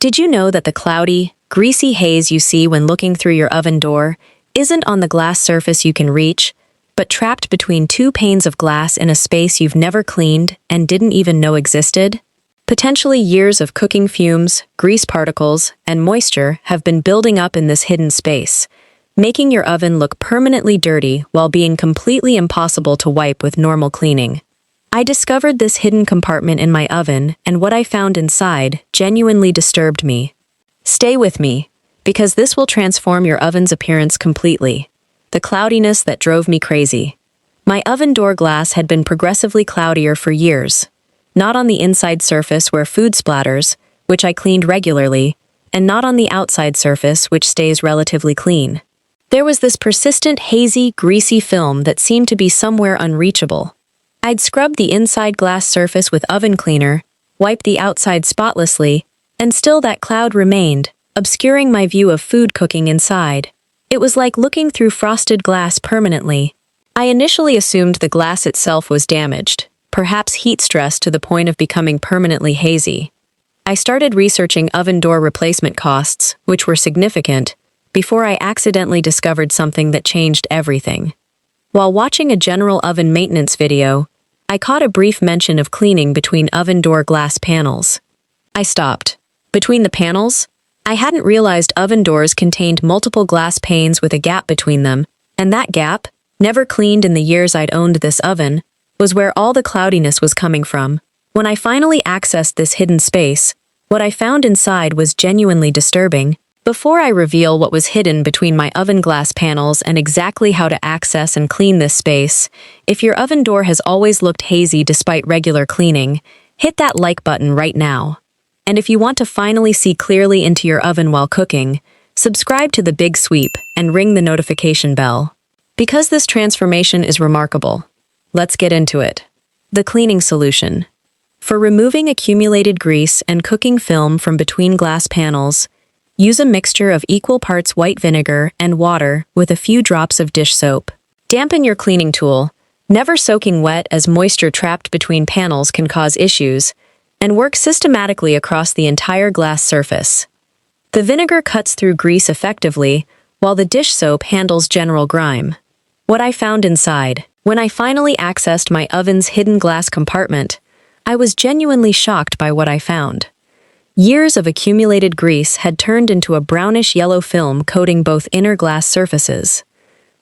Did you know that the cloudy, greasy haze you see when looking through your oven door isn't on the glass surface you can reach, but trapped between two panes of glass in a space you've never cleaned and didn't even know existed? Potentially years of cooking fumes, grease particles, and moisture have been building up in this hidden space, making your oven look permanently dirty while being completely impossible to wipe with normal cleaning. I discovered this hidden compartment in my oven, and what I found inside genuinely disturbed me. Stay with me, because this will transform your oven's appearance completely. The cloudiness that drove me crazy. My oven door glass had been progressively cloudier for years. Not on the inside surface where food splatters, which I cleaned regularly, and not on the outside surface, which stays relatively clean. There was this persistent, hazy, greasy film that seemed to be somewhere unreachable. I'd scrubbed the inside glass surface with oven cleaner, wiped the outside spotlessly, and still that cloud remained, obscuring my view of food cooking inside. It was like looking through frosted glass permanently. I initially assumed the glass itself was damaged, perhaps heat stress to the point of becoming permanently hazy. I started researching oven door replacement costs, which were significant, before I accidentally discovered something that changed everything. While watching a general oven maintenance video, I caught a brief mention of cleaning between oven door glass panels. I stopped. Between the panels? I hadn't realized oven doors contained multiple glass panes with a gap between them, and that gap, never cleaned in the years I'd owned this oven, was where all the cloudiness was coming from. When I finally accessed this hidden space, what I found inside was genuinely disturbing. Before I reveal what was hidden between my oven glass panels and exactly how to access and clean this space, if your oven door has always looked hazy despite regular cleaning, hit that like button right now. And if you want to finally see clearly into your oven while cooking, subscribe to The Big Sweep and ring the notification bell. Because this transformation is remarkable, let's get into it. The cleaning solution. For removing accumulated grease and cooking film from between glass panels, use a mixture of equal parts white vinegar and water with a few drops of dish soap. Dampen your cleaning tool, never soaking wet as moisture trapped between panels can cause issues, and work systematically across the entire glass surface. The vinegar cuts through grease effectively, while the dish soap handles general grime. What I found inside. When I finally accessed my oven's hidden glass compartment, I was genuinely shocked by what I found. Years of accumulated grease had turned into a brownish-yellow film coating both inner glass surfaces.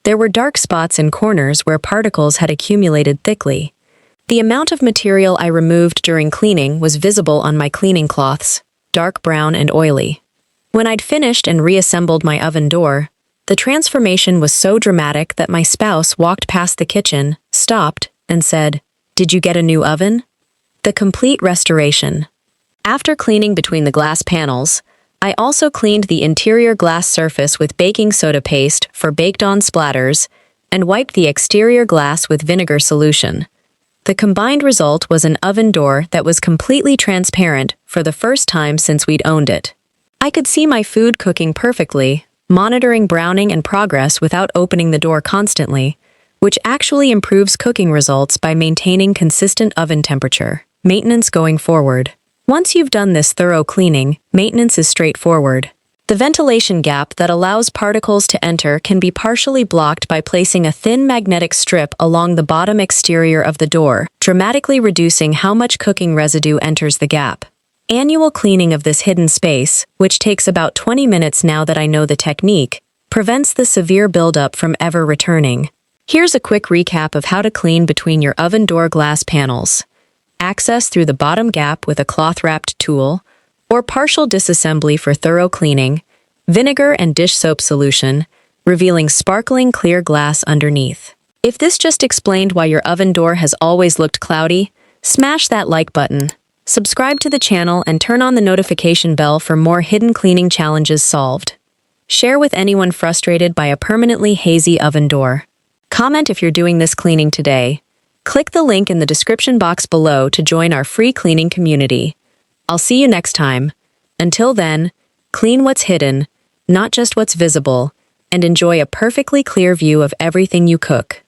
There were dark spots in corners where particles had accumulated thickly. The amount of material I removed during cleaning was visible on my cleaning cloths, dark brown and oily. When I'd finished and reassembled my oven door, the transformation was so dramatic that my spouse walked past the kitchen, stopped, and said, "Did you get a new oven?" The complete restoration. After cleaning between the glass panels, I also cleaned the interior glass surface with baking soda paste for baked-on splatters and wiped the exterior glass with vinegar solution. The combined result was an oven door that was completely transparent for the first time since we'd owned it. I could see my food cooking perfectly, monitoring browning and progress without opening the door constantly, which actually improves cooking results by maintaining consistent oven temperature. Maintenance going forward. Once you've done this thorough cleaning, maintenance is straightforward. The ventilation gap that allows particles to enter can be partially blocked by placing a thin magnetic strip along the bottom exterior of the door, dramatically reducing how much cooking residue enters the gap. Annual cleaning of this hidden space, which takes about 20 minutes now that I know the technique, prevents the severe buildup from ever returning. Here's a quick recap of how to clean between your oven door glass panels. Access through the bottom gap with a cloth-wrapped tool, or partial disassembly for thorough cleaning, vinegar and dish soap solution, revealing sparkling clear glass underneath. If this just explained why your oven door has always looked cloudy, smash that like button, subscribe to the channel, and turn on the notification bell for more hidden cleaning challenges solved. Share with anyone frustrated by a permanently hazy oven door. Comment if you're doing this cleaning today. Click the link in the description box below to join our free cleaning community. I'll see you next time. Until then, clean what's hidden, not just what's visible, and enjoy a perfectly clear view of everything you cook.